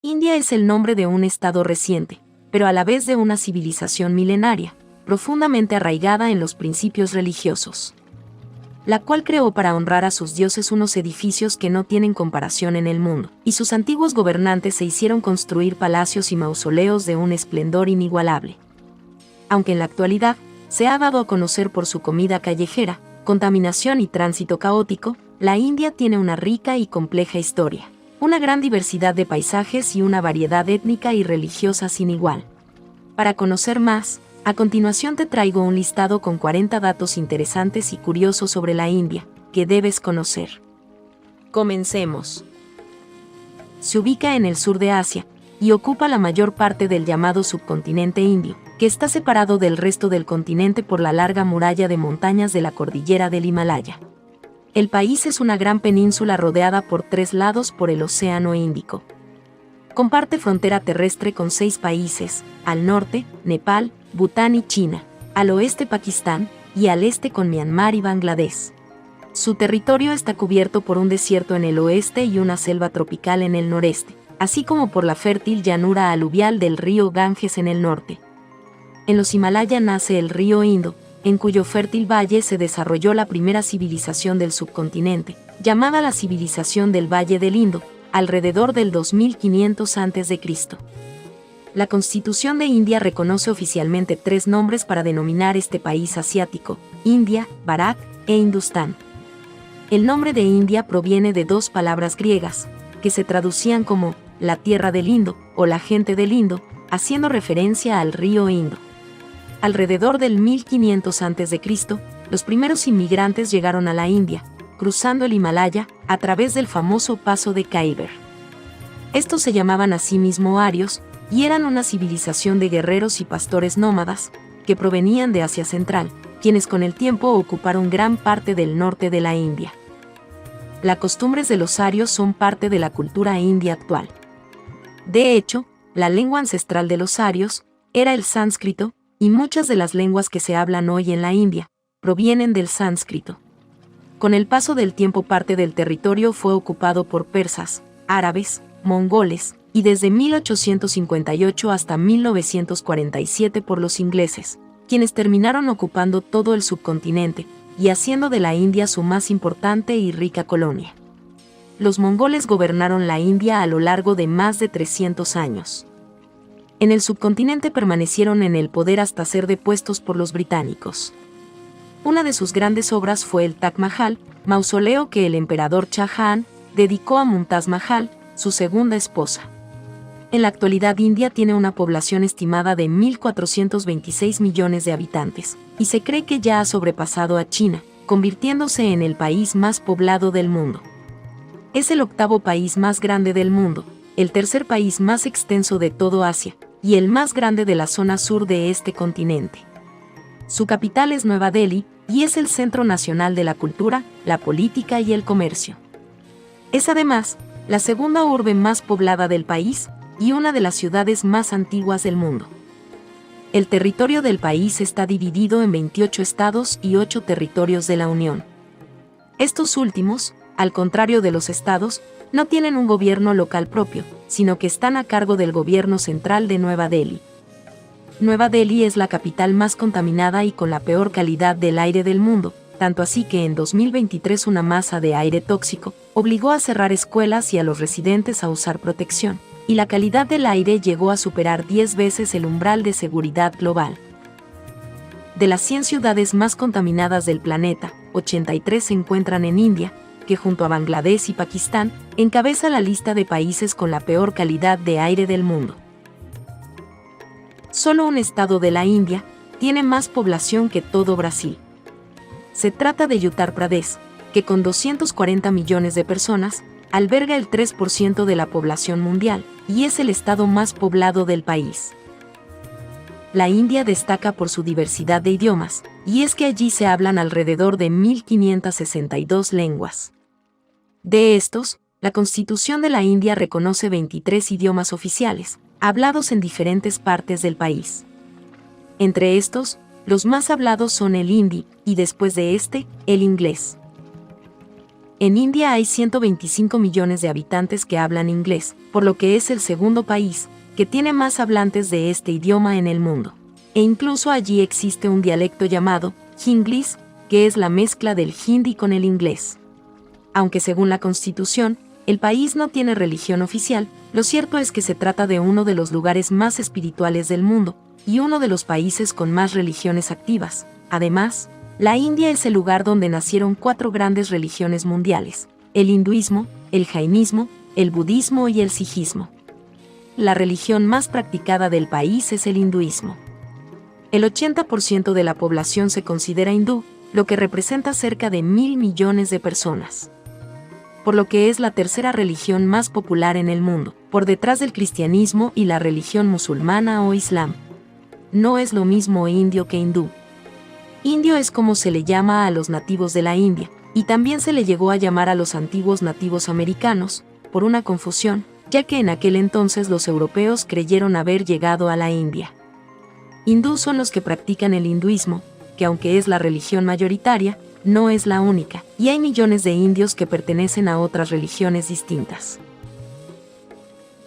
India es el nombre de un estado reciente, pero a la vez de una civilización milenaria, profundamente arraigada en los principios religiosos, la cual creó para honrar a sus dioses unos edificios que no tienen comparación en el mundo, y sus antiguos gobernantes se hicieron construir palacios y mausoleos de un esplendor inigualable. Aunque en la actualidad se ha dado a conocer por su comida callejera, contaminación y tránsito caótico, la India tiene una rica y compleja historia, una gran diversidad de paisajes y una variedad étnica y religiosa sin igual. Para conocer más, a continuación te traigo un listado con 40 datos interesantes y curiosos sobre la India, que debes conocer. Comencemos. Se ubica en el sur de Asia, y ocupa la mayor parte del llamado subcontinente indio, que está separado del resto del continente por la larga muralla de montañas de la cordillera del Himalaya. El país es una gran península rodeada por 3 lados por el Océano Índico. Comparte frontera terrestre con 6 países, al norte, Nepal, Bután y China, al oeste Pakistán, y al este con Myanmar y Bangladesh. Su territorio está cubierto por un desierto en el oeste y una selva tropical en el noreste, así como por la fértil llanura aluvial del río Ganges en el norte. En los Himalaya nace el río Indo, en cuyo fértil valle se desarrolló la primera civilización del subcontinente, llamada la civilización del Valle del Indo, alrededor del 2500 a.C. La Constitución de India reconoce oficialmente 3 nombres para denominar este país asiático: India, Bharat e Hindustán. El nombre de India proviene de 2 palabras griegas, que se traducían como la tierra del Indo o la gente del Indo, haciendo referencia al río Indo. Alrededor del 1500 a.C., los primeros inmigrantes llegaron a la India, cruzando el Himalaya a través del famoso paso de Khyber. Estos se llamaban a sí mismos arios y eran una civilización de guerreros y pastores nómadas que provenían de Asia Central, quienes con el tiempo ocuparon gran parte del norte de la India. Las costumbres de los arios son parte de la cultura india actual. De hecho, la lengua ancestral de los arios era el sánscrito, y muchas de las lenguas que se hablan hoy en la India provienen del sánscrito. Con el paso del tiempo parte del territorio fue ocupado por persas, árabes, mongoles, y desde 1858 hasta 1947 por los ingleses, quienes terminaron ocupando todo el subcontinente y haciendo de la India su más importante y rica colonia. Los mongoles gobernaron la India a lo largo de más de 300 años. En el subcontinente permanecieron en el poder hasta ser depuestos por los británicos. Una de sus grandes obras fue el Taj Mahal, mausoleo que el emperador Shah Jahan dedicó a Mumtaz Mahal, su segunda esposa. En la actualidad India tiene una población estimada de 1.426 millones de habitantes, y se cree que ya ha sobrepasado a China, convirtiéndose en el país más poblado del mundo. Es el 8º país más grande del mundo, el 3er país más extenso de todo Asia, y el más grande de la zona sur de este continente. Su capital es Nueva Delhi, y es el centro nacional de la cultura, la política y el comercio. Es además la segunda urbe más poblada del país, y una de las ciudades más antiguas del mundo. El territorio del país está dividido en 28 estados y 8 territorios de la Unión. Estos últimos, al contrario de los estados, no tienen un gobierno local propio, sino que están a cargo del gobierno central de Nueva Delhi. Nueva Delhi es la capital más contaminada y con la peor calidad del aire del mundo, tanto así que en 2023 una masa de aire tóxico obligó a cerrar escuelas y a los residentes a usar protección, y la calidad del aire llegó a superar 10 veces el umbral de seguridad global. De las 100 ciudades más contaminadas del planeta, 83 se encuentran en India, que junto a Bangladesh y Pakistán, encabeza la lista de países con la peor calidad de aire del mundo. Solo un estado de la India tiene más población que todo Brasil. Se trata de Uttar Pradesh, que con 240 millones de personas, alberga el 3% de la población mundial, y es el estado más poblado del país. La India destaca por su diversidad de idiomas, y es que allí se hablan alrededor de 1562 lenguas. De estos, la Constitución de la India reconoce 23 idiomas oficiales, hablados en diferentes partes del país. Entre estos, los más hablados son el hindi, y después de este, el inglés. En India hay 125 millones de habitantes que hablan inglés, por lo que es el segundo país que tiene más hablantes de este idioma en el mundo. E incluso allí existe un dialecto llamado Hinglish, que es la mezcla del hindi con el inglés. Aunque según la Constitución, el país no tiene religión oficial, lo cierto es que se trata de uno de los lugares más espirituales del mundo, y uno de los países con más religiones activas. Además, la India es el lugar donde nacieron 4 grandes religiones mundiales: el hinduismo, el jainismo, el budismo y el sijismo. La religión más practicada del país es el hinduismo. El 80% de la población se considera hindú, lo que representa cerca de 1.000 millones de personas. Por lo que es la tercera religión más popular en el mundo, por detrás del cristianismo y la religión musulmana o islam. No es lo mismo indio que hindú. Indio es como se le llama a los nativos de la India, y también se le llegó a llamar a los antiguos nativos americanos, por una confusión, ya que en aquel entonces los europeos creyeron haber llegado a la India. Hindú son los que practican el hinduismo, que aunque es la religión mayoritaria, no es la única, y hay millones de indios que pertenecen a otras religiones distintas.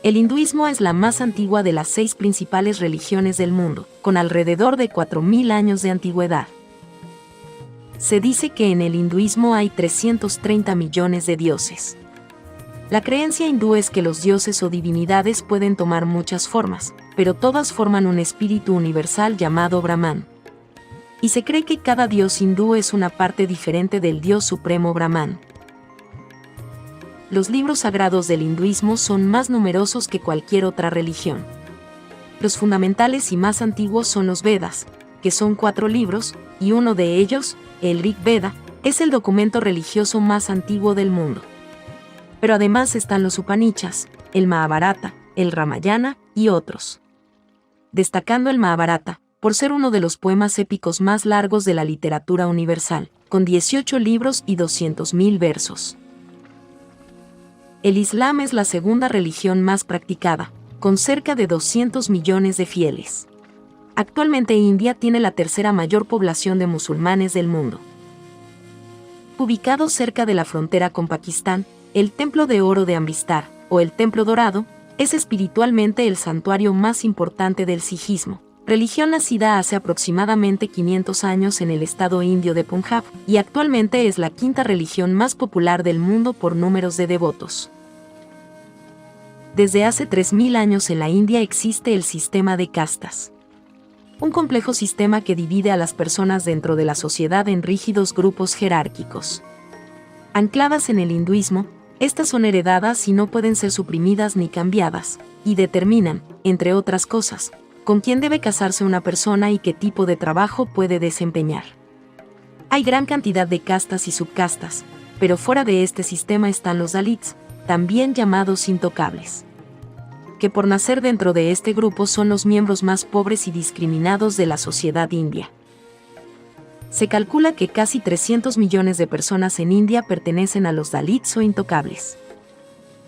El hinduismo es la más antigua de las 6 principales religiones del mundo, con alrededor de 4.000 años de antigüedad. Se dice que en el hinduismo hay 330 millones de dioses. La creencia hindú es que los dioses o divinidades pueden tomar muchas formas, pero todas forman un espíritu universal llamado Brahman. Y se cree que cada dios hindú es una parte diferente del dios supremo Brahman. Los libros sagrados del hinduismo son más numerosos que cualquier otra religión. Los fundamentales y más antiguos son los Vedas, que son 4 libros, y uno de ellos, el Rig Veda, es el documento religioso más antiguo del mundo. Pero además están los Upanishads, el Mahabharata, el Ramayana y otros. Destacando el Mahabharata, por ser uno de los poemas épicos más largos de la literatura universal, con 18 libros y 200.000 versos. El Islam es la segunda religión más practicada, con cerca de 200 millones de fieles. Actualmente India tiene la tercera mayor población de musulmanes del mundo. Ubicado cerca de la frontera con Pakistán, el Templo de Oro de Amritsar, o el Templo Dorado, es espiritualmente el santuario más importante del sijismo, religión nacida hace aproximadamente 500 años en el estado indio de Punjab, y actualmente es la 5ª religión más popular del mundo por números de devotos. Desde hace 3.000 años en la India existe el sistema de castas. Un complejo sistema que divide a las personas dentro de la sociedad en rígidos grupos jerárquicos. Ancladas en el hinduismo, estas son heredadas y no pueden ser suprimidas ni cambiadas, y determinan, entre otras cosas, con quién debe casarse una persona y qué tipo de trabajo puede desempeñar. Hay gran cantidad de castas y subcastas, pero fuera de este sistema están los Dalits, también llamados intocables, que por nacer dentro de este grupo son los miembros más pobres y discriminados de la sociedad india. Se calcula que casi 300 millones de personas en India pertenecen a los Dalits o intocables.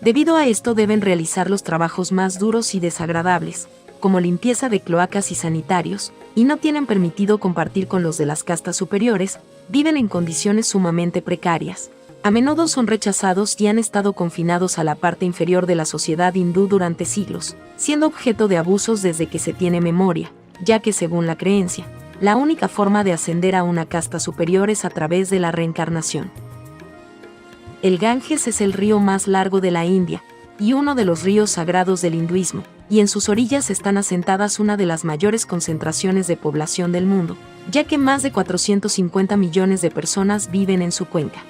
Debido a esto deben realizar los trabajos más duros y desagradables, como limpieza de cloacas y sanitarios, y no tienen permitido compartir con los de las castas superiores, viven en condiciones sumamente precarias. A menudo son rechazados y han estado confinados a la parte inferior de la sociedad hindú durante siglos, siendo objeto de abusos desde que se tiene memoria, ya que según la creencia, la única forma de ascender a una casta superior es a través de la reencarnación. El Ganges es el río más largo de la India, y uno de los ríos sagrados del hinduismo, y en sus orillas están asentadas una de las mayores concentraciones de población del mundo, ya que más de 450 millones de personas viven en su cuenca.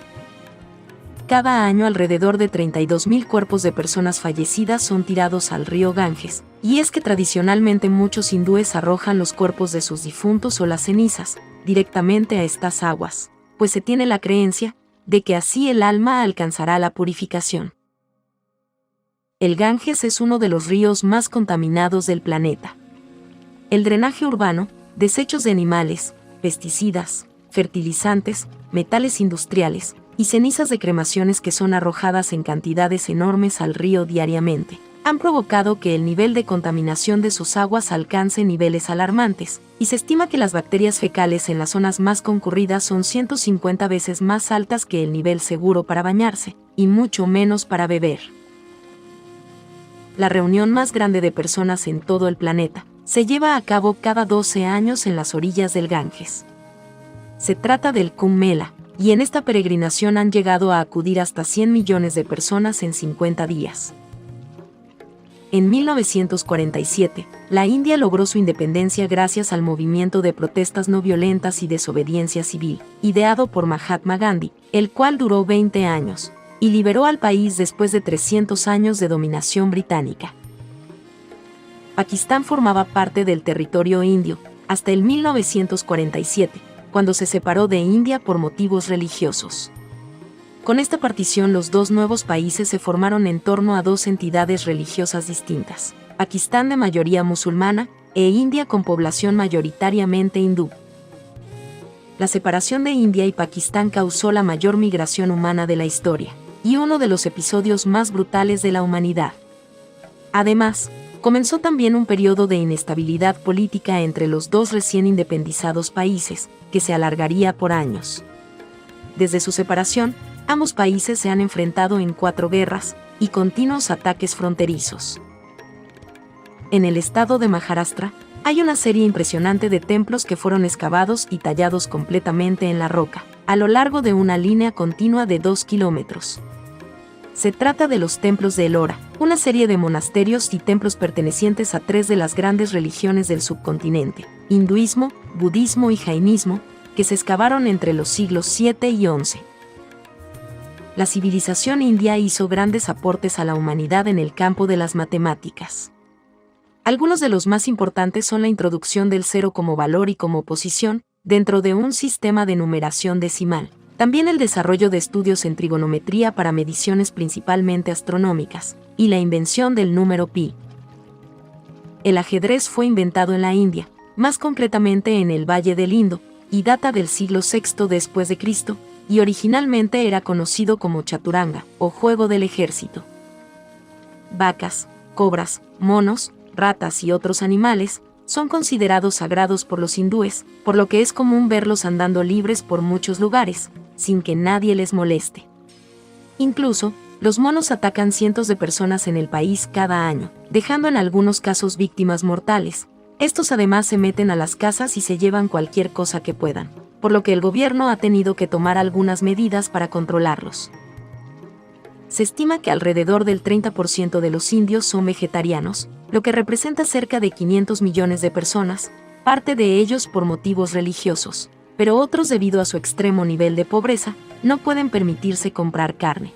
Cada año alrededor de 32.000 cuerpos de personas fallecidas son tirados al río Ganges, y es que tradicionalmente muchos hindúes arrojan los cuerpos de sus difuntos o las cenizas directamente a estas aguas, pues se tiene la creencia de que así el alma alcanzará la purificación. El Ganges es uno de los ríos más contaminados del planeta. El drenaje urbano, desechos de animales, pesticidas, fertilizantes, metales industriales y cenizas de cremaciones que son arrojadas en cantidades enormes al río diariamente, han provocado que el nivel de contaminación de sus aguas alcance niveles alarmantes, y se estima que las bacterias fecales en las zonas más concurridas son 150 veces más altas que el nivel seguro para bañarse, y mucho menos para beber. La reunión más grande de personas en todo el planeta se lleva a cabo cada 12 años en las orillas del Ganges. Se trata del Kumbh Mela, y en esta peregrinación han llegado a acudir hasta 100 millones de personas en 50 días. En 1947, la India logró su independencia gracias al movimiento de protestas no violentas y desobediencia civil, ideado por Mahatma Gandhi, el cual duró 20 años, y liberó al país después de 300 años de dominación británica. Pakistán formaba parte del territorio indio hasta el 1947, cuando se separó de India por motivos religiosos. Con esta partición, los dos nuevos países se formaron en torno a dos entidades religiosas distintas: Pakistán de mayoría musulmana e India con población mayoritariamente hindú. La separación de India y Pakistán causó la mayor migración humana de la historia, y uno de los episodios más brutales de la humanidad. Además, comenzó también un periodo de inestabilidad política entre los dos recién independizados países, que se alargaría por años. Desde su separación, ambos países se han enfrentado en 4 guerras y continuos ataques fronterizos. En el estado de Maharashtra, hay una serie impresionante de templos que fueron excavados y tallados completamente en la roca, a lo largo de una línea continua de 2 kilómetros. Se trata de los templos de Ellora, una serie de monasterios y templos pertenecientes a 3 de las grandes religiones del subcontinente: hinduismo, budismo y jainismo, que se excavaron entre los siglos 7 y 11. La civilización india hizo grandes aportes a la humanidad en el campo de las matemáticas. Algunos de los más importantes son la introducción del cero como valor y como posición dentro de un sistema de numeración decimal. También el desarrollo de estudios en trigonometría para mediciones principalmente astronómicas, y la invención del número pi. El ajedrez fue inventado en la India, más concretamente en el Valle del Indo, y data del siglo VI después de Cristo, y originalmente era conocido como chaturanga, o juego del ejército. Vacas, cobras, monos, ratas y otros animales son considerados sagrados por los hindúes, por lo que es común verlos andando libres por muchos lugares, sin que nadie les moleste. Incluso, los monos atacan cientos de personas en el país cada año, dejando en algunos casos víctimas mortales. Estos además se meten a las casas y se llevan cualquier cosa que puedan, por lo que el gobierno ha tenido que tomar algunas medidas para controlarlos. Se estima que alrededor del 30% de los indios son vegetarianos, lo que representa cerca de 500 millones de personas, parte de ellos por motivos religiosos, pero otros debido a su extremo nivel de pobreza, no pueden permitirse comprar carne.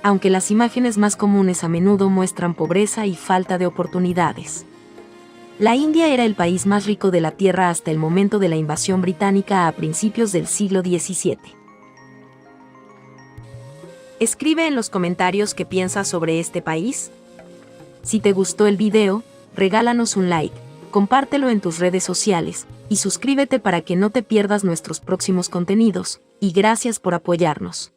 Aunque las imágenes más comunes a menudo muestran pobreza y falta de oportunidades. La India era el país más rico de la Tierra hasta el momento de la invasión británica a principios del siglo XVII. Escribe en los comentarios qué piensas sobre este país. Si te gustó el video, regálanos un like, compártelo en tus redes sociales, y suscríbete para que no te pierdas nuestros próximos contenidos, y gracias por apoyarnos.